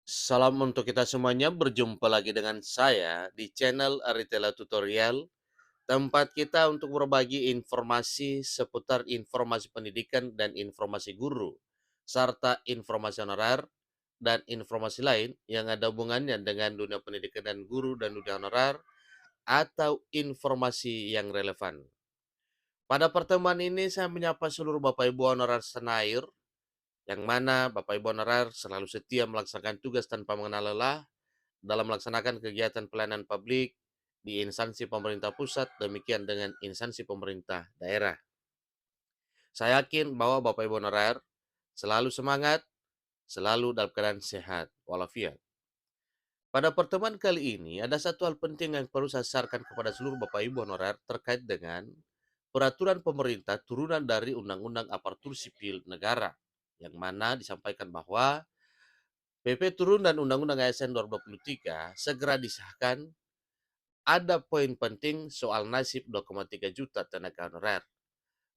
Salam untuk kita semuanya, berjumpa lagi dengan saya di channel Aritela Tutorial, tempat kita untuk berbagi informasi seputar informasi pendidikan dan informasi guru, serta informasi honorer dan informasi lain yang ada hubungannya dengan dunia pendidikan dan guru dan dunia honorer atau informasi yang relevan. Pada pertemuan ini saya menyapa seluruh Bapak Ibu honorer senair yang mana Bapak Ibu honorer selalu setia melaksanakan tugas tanpa mengenal lelah dalam melaksanakan kegiatan pelayanan publik di instansi pemerintah pusat, demikian dengan instansi pemerintah daerah. Saya yakin bahwa Bapak Ibu honorer selalu semangat, selalu dalam keadaan sehat walafiat. Pada pertemuan kali ini, ada satu hal penting yang perlu saya sarankan kepada seluruh Bapak Ibu honorer terkait dengan peraturan pemerintah turunan dari Undang-Undang Aparatur Sipil Negara, yang mana disampaikan bahwa PP turun dan Undang-Undang ASN 2023 segera disahkan. Ada poin penting soal nasib 2,3 juta tenaga honorer.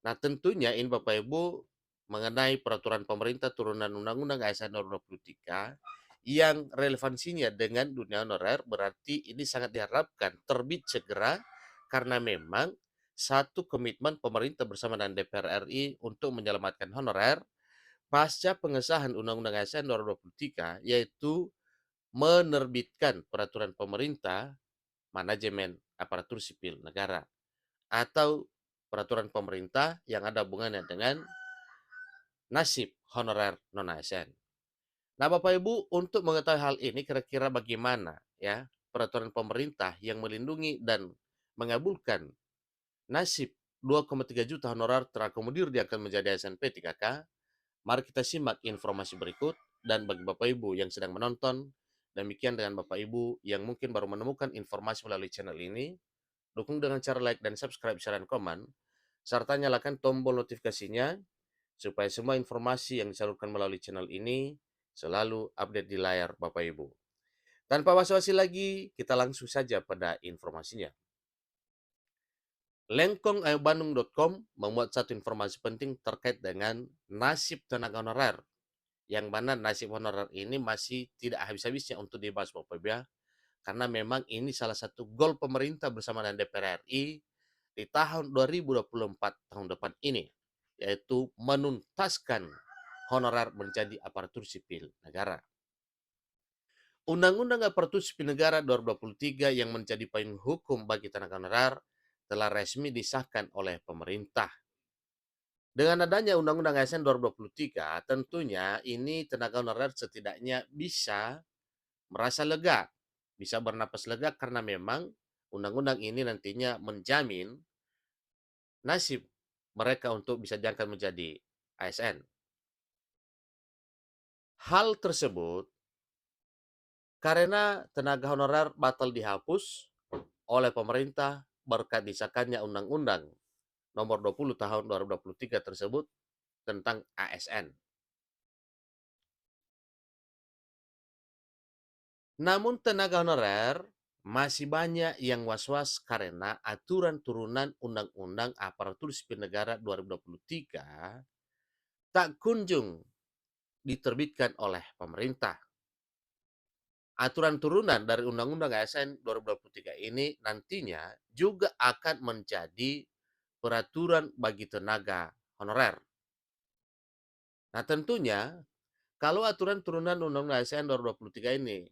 Nah, tentunya ini Bapak Ibu mengenai peraturan pemerintah turunan Undang-Undang ASN nomor 23 yang relevansinya dengan dunia honorer, berarti ini sangat diharapkan terbit segera karena memang satu komitmen pemerintah bersama dengan DPR RI untuk menyelamatkan honorer pasca pengesahan Undang-Undang ASN nomor 23, yaitu menerbitkan peraturan pemerintah manajemen aparatur sipil negara atau peraturan pemerintah yang ada hubungannya dengan nasib honorer non-ASN. Nah, Bapak Ibu, untuk mengetahui hal ini kira-kira bagaimana ya peraturan pemerintah yang melindungi dan mengabulkan nasib 2,3 juta honorer terakomodir dia akan menjadi ASN P3K, mari kita simak informasi berikut. Dan bagi Bapak Ibu yang sedang menonton, demikian dengan Bapak Ibu yang mungkin baru menemukan informasi melalui channel ini, dukung dengan cara like dan subscribe, share, dan komen, serta nyalakan tombol notifikasinya supaya semua informasi yang disalurkan melalui channel ini selalu update di layar Bapak Ibu. Tanpa basa-basi lagi, kita langsung saja pada informasinya. Lengkongayobandung.com memuat satu informasi penting terkait dengan nasib tenaga honorer, yang mana nasib honorer ini masih tidak habis-habisnya untuk dibahas Bapak Ibu ya, karena memang ini salah satu goal pemerintah bersama dengan DPR RI di tahun 2024 tahun depan ini, yaitu menuntaskan honorer menjadi aparatur sipil negara. Undang-Undang Aparatur Sipil Negara 2023 yang menjadi payung hukum bagi tenaga honorer telah resmi disahkan oleh pemerintah. Dengan adanya Undang-Undang ASN 2023, tentunya ini tenaga honorer setidaknya bisa merasa lega, bisa bernapas lega karena memang undang-undang ini nantinya menjamin nasib mereka untuk bisa diangkat menjadi ASN. Hal tersebut karena tenaga honorer batal dihapus oleh pemerintah berkat disahkannya Undang-Undang nomor 20 tahun 2023 tersebut tentang ASN. Namun tenaga honorer masih banyak yang was-was karena aturan turunan Undang-Undang Aparatur Sipil Negara 2023 tak kunjung diterbitkan oleh pemerintah. Aturan turunan dari Undang-Undang ASN 2023 ini nantinya juga akan menjadi peraturan bagi tenaga honorer. Nah, tentunya kalau aturan turunan Undang-Undang ASN 2023 ini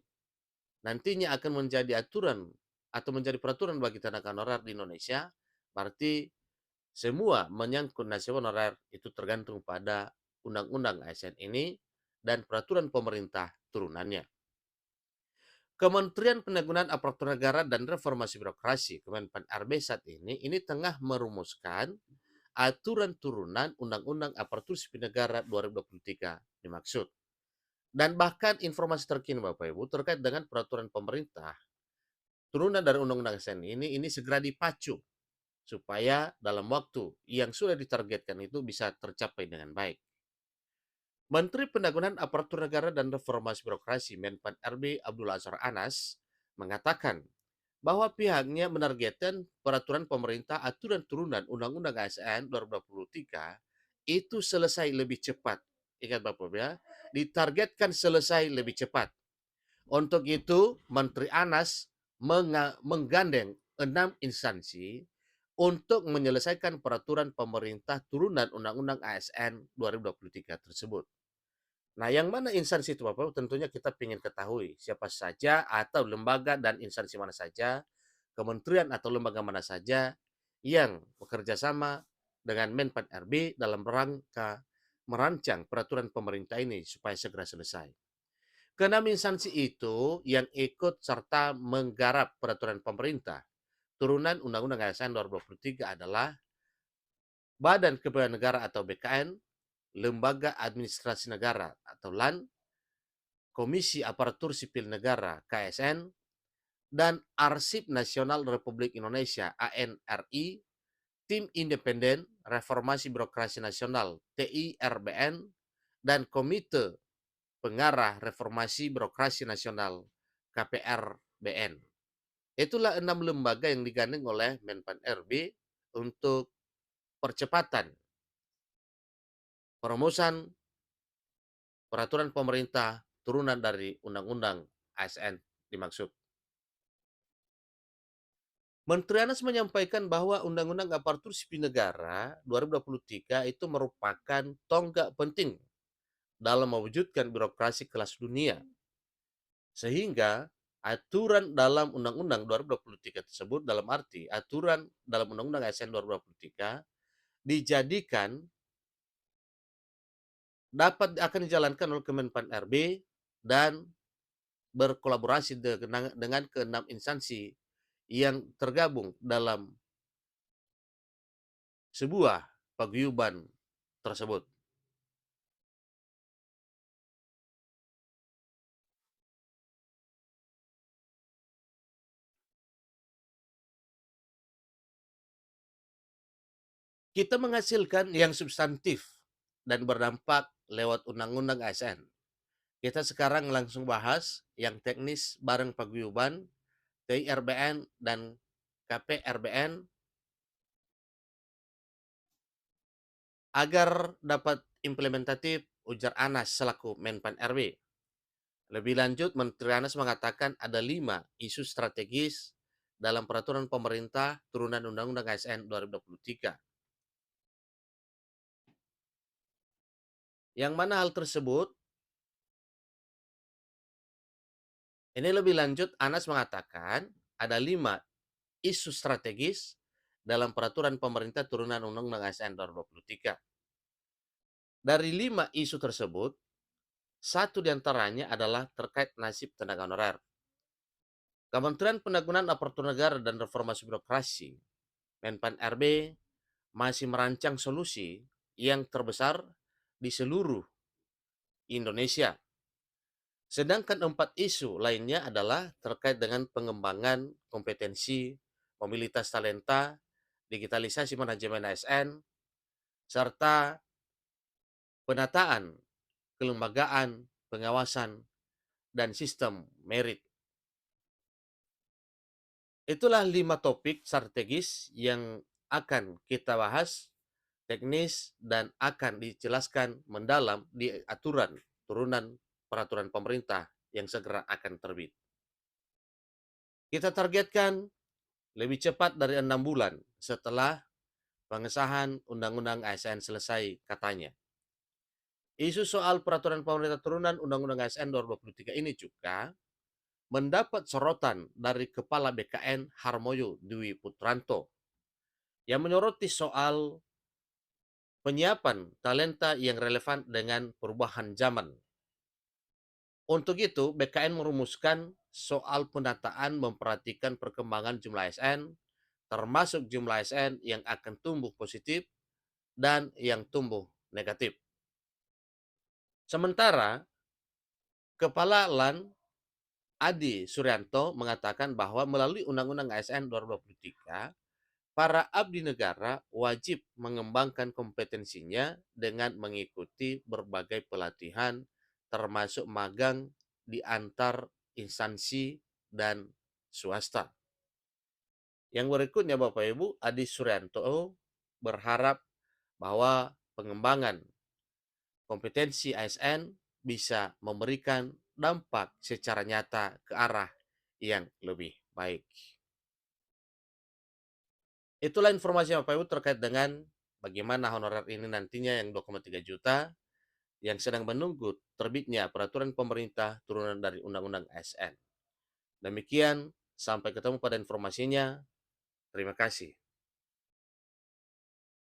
nantinya akan menjadi aturan atau menjadi peraturan bagi tenaga honorer di Indonesia, berarti semua menyangkut nasib honorer itu tergantung pada Undang-Undang ASN ini dan peraturan pemerintah turunannya. Kementerian Penanggulangan Aparatur Negara dan Reformasi Birokrasi Kemenpan RB saat ini tengah merumuskan aturan turunan Undang-Undang Aparatur Sipil Negara 2023 dimaksud. Dan bahkan informasi terkini Bapak Ibu terkait dengan peraturan pemerintah turunan dari Undang-Undang ASN ini segera dipacu supaya dalam waktu yang sudah ditargetkan itu bisa tercapai dengan baik. Menteri Penanggulangan Aparatur Negara dan Reformasi Birokrasi Menpan RB Abdul Azhar Anas mengatakan bahwa pihaknya menargetkan peraturan pemerintah aturan turunan Undang-Undang ASN 2023 itu selesai lebih cepat. Ingat Bapak ya, ditargetkan selesai lebih cepat. Untuk itu, Menteri Anas menggandeng 6 instansi untuk menyelesaikan peraturan pemerintah turunan Undang-Undang ASN 2023 tersebut. Nah, yang mana instansi itu Bapak? Tentunya kita ingin ketahui siapa saja atau lembaga dan instansi mana saja, kementerian atau lembaga mana saja yang bekerja sama dengan Menpan RB dalam rangka merancang peraturan pemerintah ini supaya segera selesai. Keenam instansi itu yang ikut serta menggarap peraturan pemerintah turunan Undang-Undang ASN 2023 adalah Badan Kepegawaian Negara atau BKN, Lembaga Administrasi Negara atau LAN, Komisi Aparatur Sipil Negara KSN, dan Arsip Nasional Republik Indonesia ANRI, Tim Independen Reformasi Birokrasi Nasional TIRBN, dan Komite Pengarah Reformasi Birokrasi Nasional KPRBN. Itulah 6 lembaga yang digandeng oleh Menpan RB untuk percepatan perumusan peraturan pemerintah turunan dari Undang-Undang ASN dimaksud. Menteri Anas menyampaikan bahwa Undang-Undang Aparatur Sipil Negara 2023 itu merupakan tonggak penting dalam mewujudkan birokrasi kelas dunia. Sehingga aturan dalam Undang-Undang 2023 tersebut dalam arti aturan dalam Undang-Undang ASN 2023 dijadikan dapat akan dijalankan oleh Kemenpan RB dan berkolaborasi dengan keenam instansi yang tergabung dalam sebuah paguyuban tersebut. Kita menghasilkan yang substantif dan berdampak lewat Undang-Undang ASN. Kita sekarang langsung bahas yang teknis bareng paguyuban, TIRBN dan KPRBN agar dapat implementatif, ujar Anas selaku Menpan RB. Lebih lanjut, Menteri Anas mengatakan ada 5 isu strategis dalam peraturan pemerintah turunan Undang-Undang ASN 2023. Yang mana hal tersebut, ini lebih lanjut Anas mengatakan ada 5 isu strategis dalam peraturan pemerintah turunan Undang-Undang ASN 2023. Dari 5 isu tersebut, satu diantaranya adalah terkait nasib tenaga honorer. Kementerian Penanggulangan Aparatur Negara dan Reformasi Birokrasi, Menpan RB, masih merancang solusi yang terbesar di seluruh Indonesia. Sedangkan 4 isu lainnya adalah terkait dengan pengembangan kompetensi, mobilitas talenta, digitalisasi manajemen ASN, serta penataan kelembagaan, pengawasan, dan sistem merit. Itulah 5 topik strategis yang akan kita bahas teknis dan akan dijelaskan mendalam di aturan turunan peraturan pemerintah yang segera akan terbit. Kita targetkan lebih cepat dari 6 bulan setelah pengesahan Undang-Undang ASN selesai katanya. Isu soal peraturan pemerintah turunan Undang-Undang ASN 2023 ini juga mendapat sorotan dari Kepala BKN Harmoyo Dwi Putranto yang menyoroti soal penyiapan talenta yang relevan dengan perubahan zaman. Untuk itu, BKN merumuskan soal penataan memperhatikan perkembangan jumlah ASN, termasuk jumlah ASN yang akan tumbuh positif dan yang tumbuh negatif. Sementara, Kepala LAN Adi Suryanto mengatakan bahwa melalui Undang-Undang ASN 2023, para abdi negara wajib mengembangkan kompetensinya dengan mengikuti berbagai pelatihan termasuk magang di antar instansi dan swasta. Yang berikutnya Bapak Ibu, Adi Suryanto berharap bahwa pengembangan kompetensi ASN bisa memberikan dampak secara nyata ke arah yang lebih baik. Itulah informasi yang Bapak Ibu terkait dengan bagaimana honorer ini nantinya yang 2,3 juta yang sedang menunggu terbitnya peraturan pemerintah turunan dari Undang-Undang ASN. Demikian, sampai ketemu pada informasinya. Terima kasih.